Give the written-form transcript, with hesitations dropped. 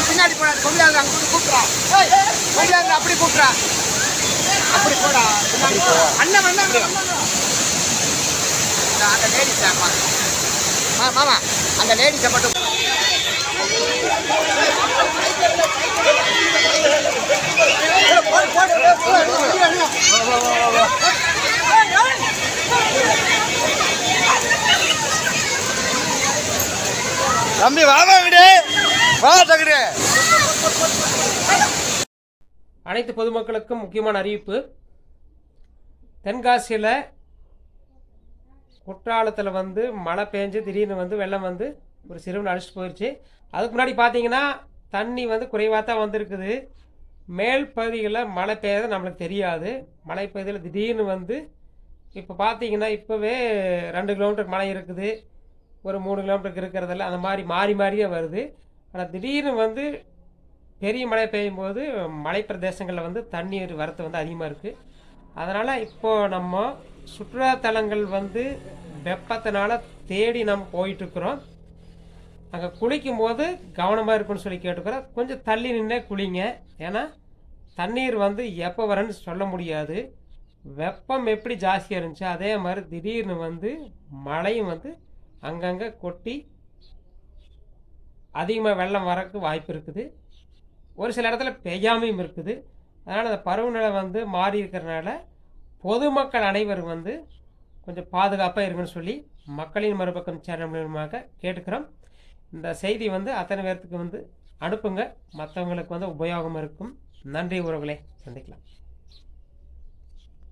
பின்னாடி போடா கொம்பியாங்க அங்கே கூப்பிட்றா கொம்பியாங்க அப்படி கூப்பிட்றா அப்படி போடா அண்ணன் வந்தாங்க அந்த லேடிஸ் மாமா அந்த லேடிஸை மட்டும் தம்பி வாங்க வா தகுடு. அனைத்து பொதுமக்களுக்கும் முக்கியமான அறிவிப்பு. தென்காசியில் குற்றாலத்தில் மழை பெஞ்சு திடீர்னு வெள்ளம் ஒரு சிறுவனை அழைச்சிட்டு போயிடுச்சு. அதுக்கு முன்னாடி பார்த்தீங்கன்னா தண்ணி குறைவாக தான் வந்திருக்குது. மேல் பகுதிகளில் மழை பெய்யாது நம்மளுக்கு தெரியாது. மழை பகுதியில் திடீர்னு இப்போ பார்த்தீங்கன்னா இப்போவே 2 கிலோமீட்டருக்கு மழை இருக்குது, ஒரு 3 கிலோமீட்டருக்கு இருக்கிறதில்ல, அந்த மாதிரி மாறி மாறியே வருது. ஆனால் திடீர்னு பெரிய மழை பெய்யும் போது மலை பிரதேசங்களில் தண்ணீர் வரத்து அதிகமாக இருக்குது. அதனால் இப்போது நம்ம சுற்றுலாத்தலங்கள் வெப்பத்தினால தேடி நம்ம போயிட்டுருக்குறோம். அங்கே குளிக்கும்போது கவனமாக இருக்குன்னு சொல்லி கேட்டுக்கிறோம். கொஞ்சம் தள்ளி நின்று குளிங்க. ஏன்னா தண்ணீர் எப்போ வரேன்னு சொல்ல முடியாது. வெப்பம் எப்படி ஜாஸ்தியாக இருந்துச்சு அதே மாதிரி திடீர்னு மழையும் அங்கங்கே கொட்டி அதிகமாக வெள்ளம் வரக்கு வாய்ப்பு இருக்குது. ஒரு சில இடத்துல பெய்யாமையும் இருக்குது. அதனால் அந்த பருவநிலை மாறி இருக்கிறனால பொதுமக்கள் அனைவரும் கொஞ்சம் பாதுகாப்பாக இருக்குன்னு சொல்லி மக்களின் மறுபக்கம் சேனல் மூலமாக கேட்டுக்கிறோம். இந்த செய்தி அத்தனை பேர்த்துக்கு அனுப்புங்க. மற்றவங்களுக்கு உபயோகமாக இருக்கும். நன்றி உறவுகளே, சந்திக்கலாம்.